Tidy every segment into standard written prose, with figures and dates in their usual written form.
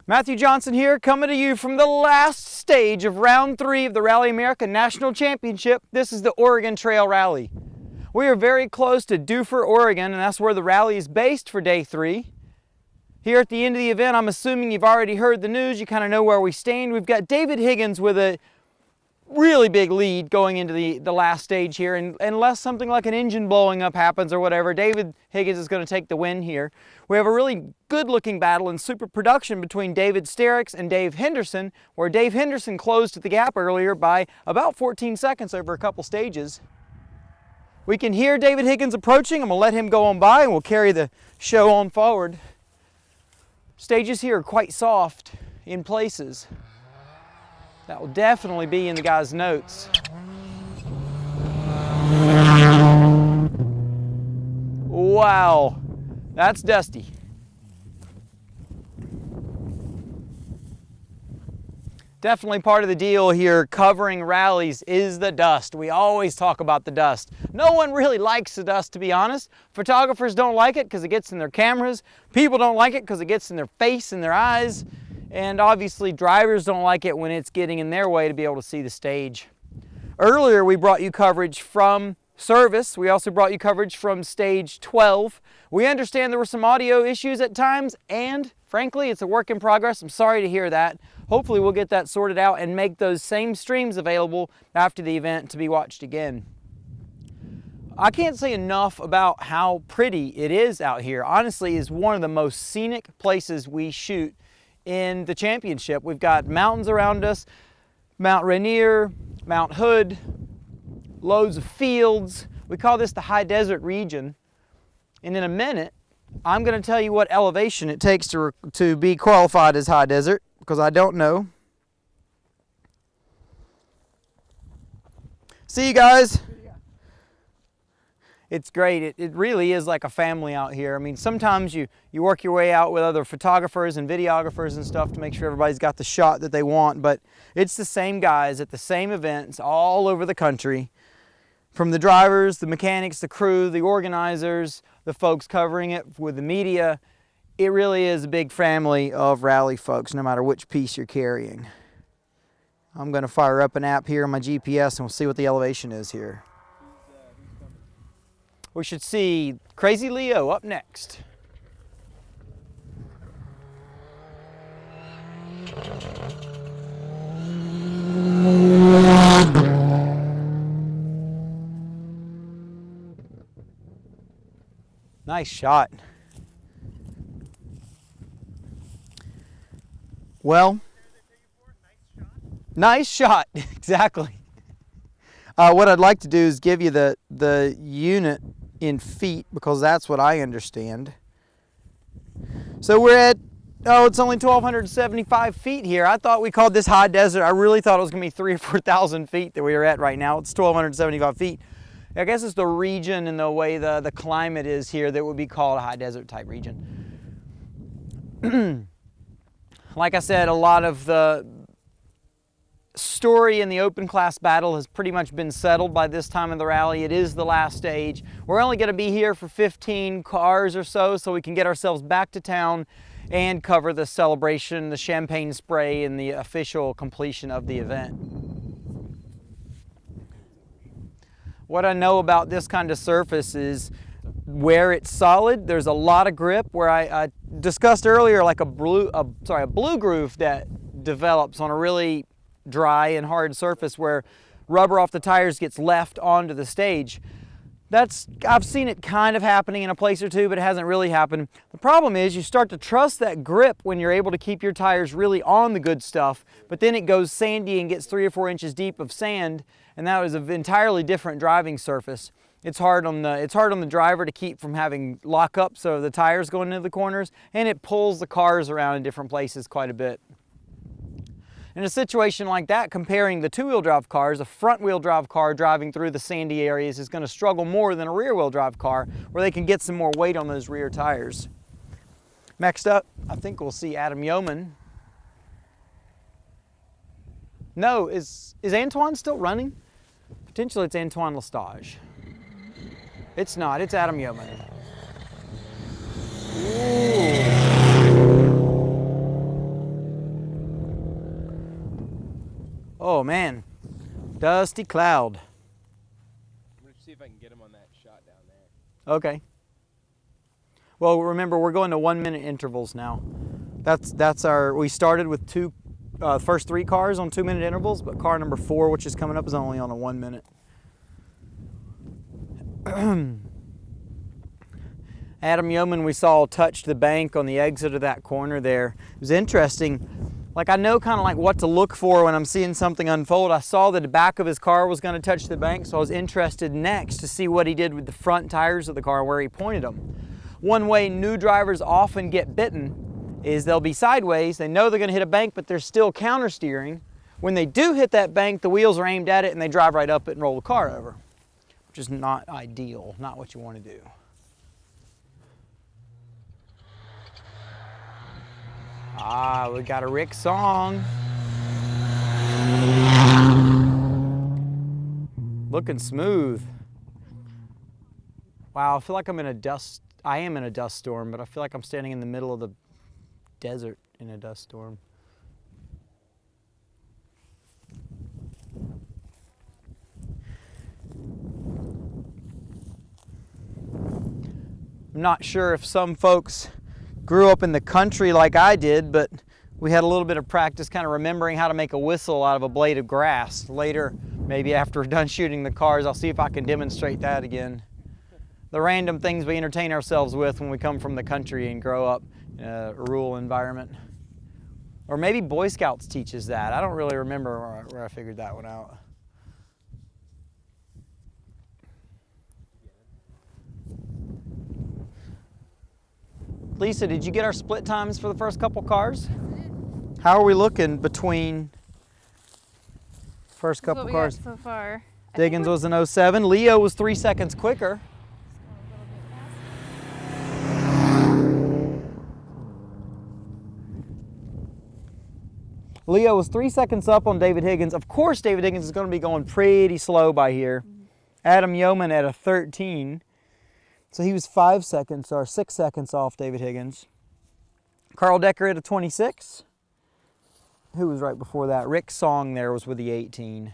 Matthew Johnson here, coming to you from the last stage of round 3 of the Rally America National Championship. This is the Oregon Trail Rally. We are very close to Dufur, Oregon, and that's where the rally is based for day 3. Here at the end of the event, I'm assuming you've already heard the news, you kind of know where we stand. We've got David Higgins with a really big lead going into the last stage here, and unless something like an engine blowing up happens or whatever, David Higgins is going to take the win here. We have a really good looking battle in super production between David Sterricks and Dave Henderson, where Dave Henderson closed the gap earlier by about 14 seconds over a couple stages. We can hear David Higgins approaching. I'm going to let him go on by and we'll carry the show on forward. Stages here are quite soft in places. That will definitely be in the guy's notes. Wow, that's dusty. Definitely part of the deal here covering rallies is the dust. We always talk about the dust. No one really likes the dust, to be honest. Photographers don't like it because it gets in their cameras. People don't like it because it gets in their face and their eyes. And obviously drivers don't like it when it's getting in their way to be able to see the stage. Earlier we brought you coverage from service. We also brought you coverage from stage 12. We understand there were some audio issues at times, and frankly it's a work in progress. I'm sorry to hear that. Hopefully we'll get that sorted out and make those same streams available after the event to be watched again. I can't say enough about how pretty it is out here. Honestly, it's one of the most scenic places we shoot in the championship. We've got mountains around us, Mount Rainier, Mount Hood, loads of fields. We call this the high desert region. And in a minute, I'm going to tell you what elevation it takes to be qualified as high desert, because I don't know. See you guys. It's great. It really is like a family out here. I mean, sometimes you work your way out with other photographers and videographers and stuff to make sure everybody's got the shot that they want, but it's the same guys at the same events all over the country. From the drivers, the mechanics, the crew, the organizers, the folks covering it with the media. It really is a big family of rally folks, no matter which piece you're carrying. I'm going to fire up an app here on my GPS and we'll see what the elevation is here. We should see Crazy Leo up next. Nice shot. Well, nice shot, exactly. What I'd like to do is give you the unit in feet, because that's what I understand. So we're at, it's only 1,275 feet here. I thought we called this high desert. I really thought it was going to be 3,000 or 4,000 feet that we were at right now. It's 1,275 feet. I guess it's the region and the way the climate is here that would be called a high desert type region. Like I said, a lot of the story in the open class battle has pretty much been settled by this time of the rally. It is the last stage. We're only going to be here for 15 cars or so we can get ourselves back to town and cover the celebration, the champagne spray, and the official completion of the event. What I know about this kind of surface is where it's solid, there's a lot of grip. Where I discussed earlier, like a blue groove that develops on a really dry and hard surface where rubber off the tires gets left onto the stage. I've seen it kind of happening in a place or two, but it hasn't really happened. The problem is you start to trust that grip when you're able to keep your tires really on the good stuff, but then it goes sandy and gets 3 or 4 inches deep of sand, and that was an entirely different driving surface. It's hard on the driver to keep from having lock up so the tires going into the corners, and it pulls the cars around in different places quite a bit. In a situation like that, comparing the two-wheel drive cars, a front-wheel drive car driving through the sandy areas is going to struggle more than a rear-wheel drive car, where they can get some more weight on those rear tires. Next up, I think we'll see Adam Yeoman. No, is Antoine still running? Potentially it's Antoine Lestage. It's not, it's Adam Yeoman. Ooh. Dusty cloud. I'm going to see if I can get him on that shot down there. Okay. Well, remember, we're going to 1 minute intervals now. That's our, we started with first 3 cars on 2 minute intervals, but car number 4, which is coming up, is only on a 1 minute. Adam Yeoman, we saw, touched the bank on the exit of that corner there. It was interesting. Like, I know kind of like what to look for when I'm seeing something unfold. I saw that the back of his car was going to touch the bank, so I was interested next to see what he did with the front tires of the car, where he pointed them. One way new drivers often get bitten is they'll be sideways. They know they're going to hit a bank, but they're still counter steering. When they do hit that bank, the wheels are aimed at it and they drive right up it and roll the car over, which is not ideal, not what you want to do. Ah, we got a Rick song. Looking smooth. Wow, I feel like I'm in a dust, I am in a dust storm, but I feel like I'm standing in the middle of the desert in a dust storm. I'm not sure if some folks grew up in the country like I did, but we had a little bit of practice kind of remembering how to make a whistle out of a blade of grass. Later, maybe after we're done shooting the cars, I'll see if I can demonstrate that again. The random things we entertain ourselves with when we come from the country and grow up in a rural environment. Or maybe Boy Scouts teaches that. I don't really remember where I figured that one out. Lisa, did you get our split times for the first couple cars? How are we looking between first couple cars? So far. Diggins was an 07. Leo was 3 seconds quicker. Leo was 3 seconds up on David Higgins. Of course, David Higgins is going to be going pretty slow by here. Adam Yeoman at a 13. So he was 5 seconds or 6 seconds off David Higgins. Carl Decker at a 26. Who was right before that? Rick Song there was with the 18.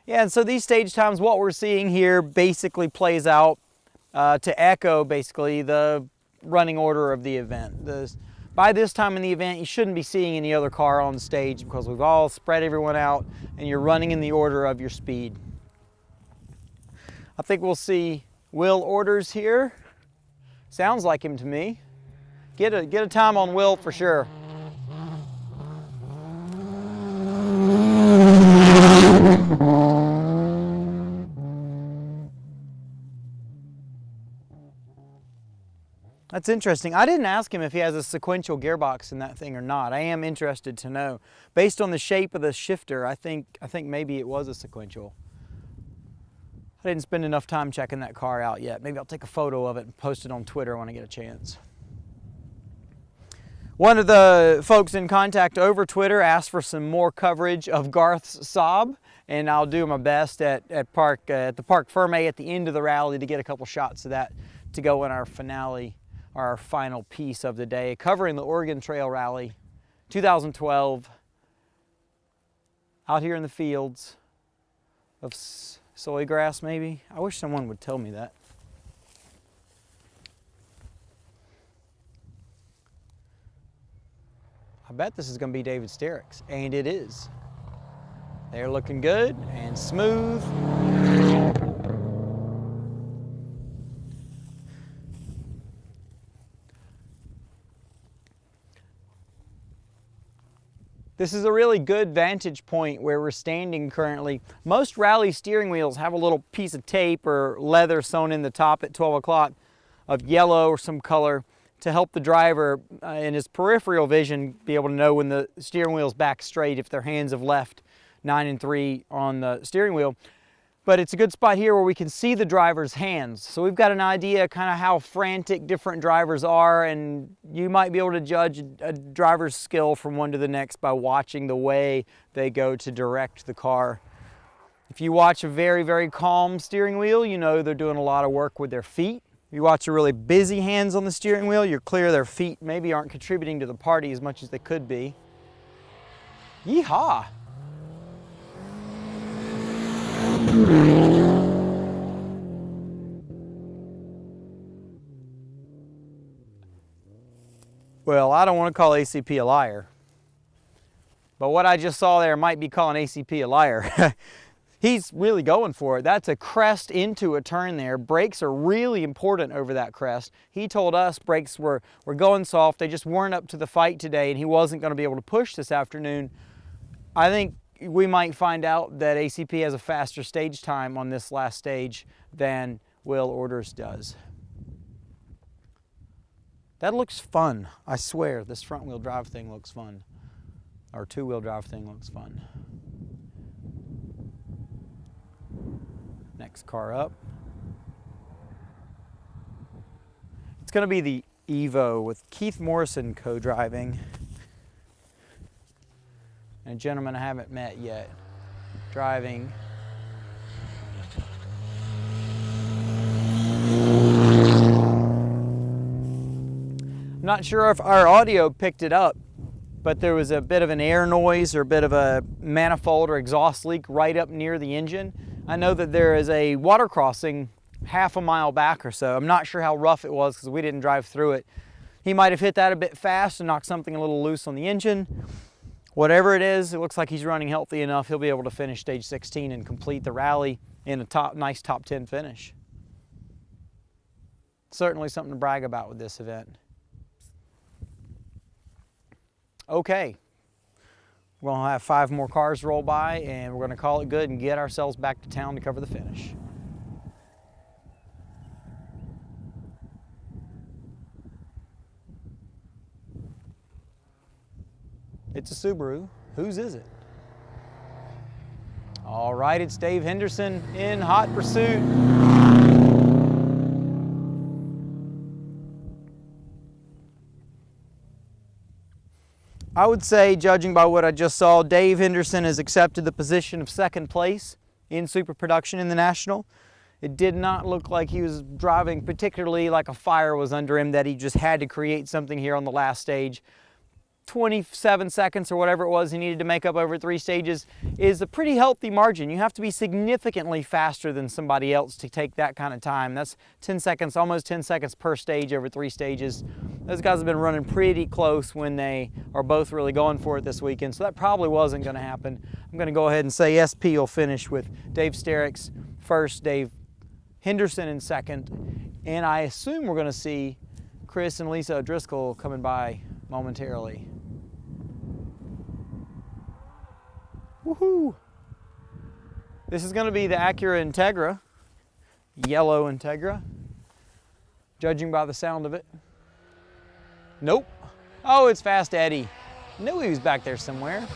Yeah, and so these stage times, what we're seeing here basically plays out to echo basically the running order of the event. By this time in the event, you shouldn't be seeing any other car on the stage because we've all spread everyone out and you're running in the order of your speed. I think we'll see Will orders here. Sounds like him to me. Get a time on Will for sure. That's interesting. I didn't ask him if he has a sequential gearbox in that thing or not. I am interested to know. Based on the shape of the shifter, I think maybe it was a sequential. I didn't spend enough time checking that car out yet. Maybe I'll take a photo of it and post it on Twitter when I get a chance. One of the folks in contact over Twitter asked for some more coverage of Garth's Saab, and I'll do my best at the Parc Ferme at the end of the rally to get a couple shots of that to go in our finale, our final piece of the day, covering the Oregon Trail Rally 2012 out here in the fields of soy grass, maybe. I wish someone would tell me that. I bet this is going to be David Sterrick's, and it is. They're looking good and smooth. This is a really good vantage point where we're standing currently. Most rally steering wheels have a little piece of tape or leather sewn in the top at 12 o'clock of yellow or some color to help the driver in his peripheral vision be able to know when the steering wheel's back straight if their hands have left 9 and 3 on the steering wheel. But it's a good spot here where we can see the driver's hands. So we've got an idea kind of how frantic different drivers are, and you might be able to judge a driver's skill from one to the next by watching the way they go to direct the car. If you watch a very, very calm steering wheel, you know they're doing a lot of work with their feet. If you watch a really busy hands on the steering wheel, you're clear their feet maybe aren't contributing to the party as much as they could be. Yeehaw! Well, I don't want to call ACP a liar, but what I just saw there might be calling ACP a liar. He's really going for it. That's a crest into a turn there. Brakes are really important over that crest. He told us brakes were going soft. They just weren't up to the fight today, and he wasn't going to be able to push this afternoon. I think we might find out that ACP has a faster stage time on this last stage than Will Orders does. That looks fun. I swear, this front-wheel drive thing looks fun. Or two-wheel drive thing looks fun. Next car up. It's going to be the Evo with Keith Morrison co-driving. And a gentleman I haven't met yet driving. I'm not sure if our audio picked it up, but there was a bit of an air noise or a bit of a manifold or exhaust leak right up near the engine. I know that there is a water crossing half a mile back or so. I'm not sure how rough it was because we didn't drive through it. He might have hit that a bit fast and knocked something a little loose on the engine. Whatever it is, it looks like he's running healthy enough. He'll be able to finish stage 16 and complete the rally in a nice top 10 finish. Certainly something to brag about with this event. Okay, we're going to have 5 more cars roll by and we're going to call it good and get ourselves back to town to cover the finish. It's a Subaru. Whose is it? All right, it's Dave Henderson in hot pursuit. I would say, judging by what I just saw, Dave Henderson has accepted the position of second place in Super Production in the National. It did not look like he was driving particularly like a fire was under him, that he just had to create something here on the last stage. 27 seconds or whatever it was he needed to make up over 3 stages is a pretty healthy margin. You have to be significantly faster than somebody else to take that kind of time. That's 10 seconds, almost 10 seconds per stage over 3 stages. Those guys have been running pretty close when they are both really going for it this weekend, so that probably wasn't going to happen. I'm going to go ahead and say SP will finish with Dave Sterrick's first, Dave Henderson in second, and I assume we're going to see Chris and Lisa O'Driscoll coming by momentarily. Woohoo! This is going to be the Acura Integra, yellow Integra, judging by the sound of it. Nope. Oh, it's Fast Eddie. Knew he was back there somewhere.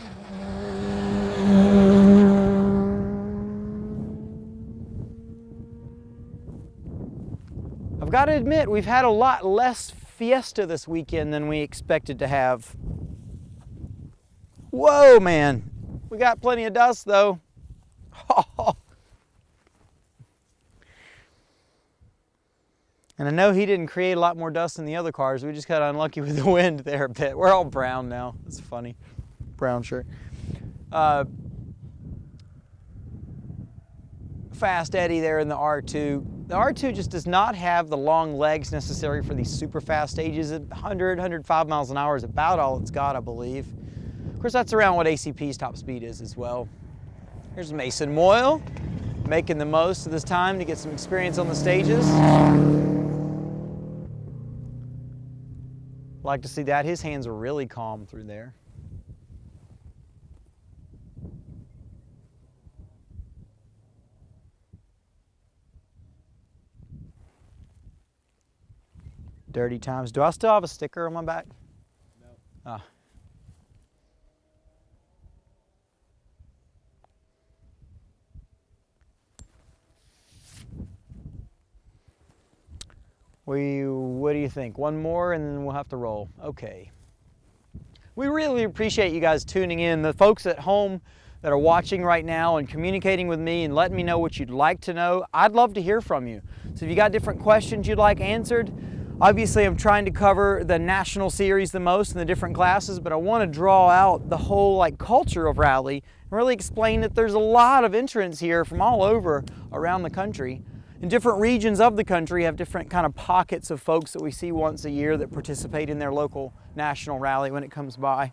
I've got to admit, we've had a lot less Fiesta this weekend than we expected to have. Whoa, man. We got plenty of dust, though. And I know he didn't create a lot more dust than the other cars. We just got unlucky with the wind there a bit. We're all brown now. It's funny. Brown shirt. Fast Eddie there in the R2. The R2 just does not have the long legs necessary for these super fast stages. 100, 105 miles an hour is about all it's got, I believe. Of course, that's around what ACP's top speed is as well. Here's Mason Moyle, making the most of this time to get some experience on the stages. Like to see that. His hands are really calm through there. Dirty Times. Do I still have a sticker on my back? No. Ah. What do you think? One more and then we'll have to roll. Okay. We really appreciate you guys tuning in. The folks at home that are watching right now and communicating with me and letting me know what you'd like to know, I'd love to hear from you. So if you got different questions you'd like answered, Obviously, I'm trying to cover the national series the most in the different classes, but I want to draw out the whole culture of rally and really explain that there's a lot of entrants here from all over around the country. And different regions of the country have different kind of pockets of folks that we see once a year that participate in their local national rally when it comes by.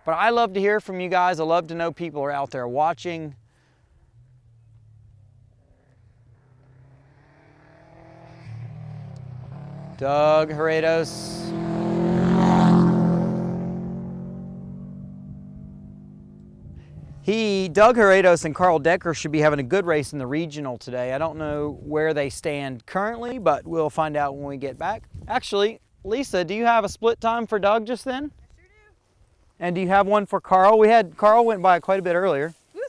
But I love to hear from you guys. I love to know people are out there watching. Doug Herredos. Doug Herredos and Carl Decker should be having a good race in the regional today. I don't know where they stand currently, but we'll find out when we get back. Actually, Lisa, do you have a split time for Doug just then? I sure do. And do you have one for Carl? Carl went by quite a bit earlier. Woo.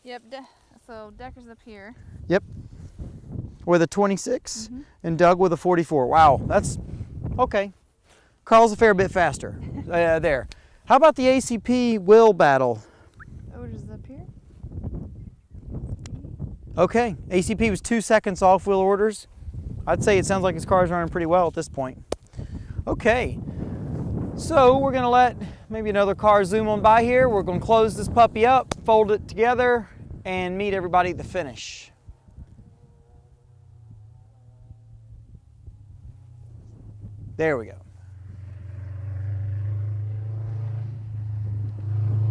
Yep, so Decker's up here. Yep. With a 26 and Doug with a 44. Wow, that's okay. Carl's a fair bit faster there. How about the ACP Will battle? Oh, it is up here. Okay, ACP was 2 seconds off Will orders. I'd say it sounds like his car's running pretty well at this point. Okay, so we're gonna let maybe another car zoom on by here. We're gonna close this puppy up, fold it together, and meet everybody at the finish. There we go.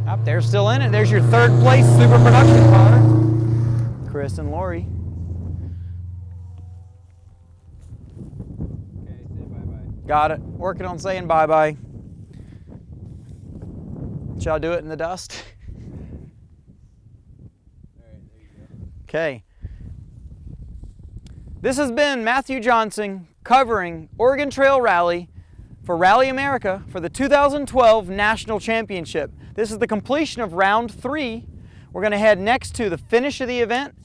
Up there, still in it. There's your third place super production car. Chris and Lori. Okay, say bye-bye. Got it. Working on saying bye-bye. Shall I do it in the dust? All right, there you go. Okay. This has been Matthew Johnson covering Oregon Trail Rally for Rally America for the 2012 National Championship. This is the completion of round 3. We're going to head next to the finish of the event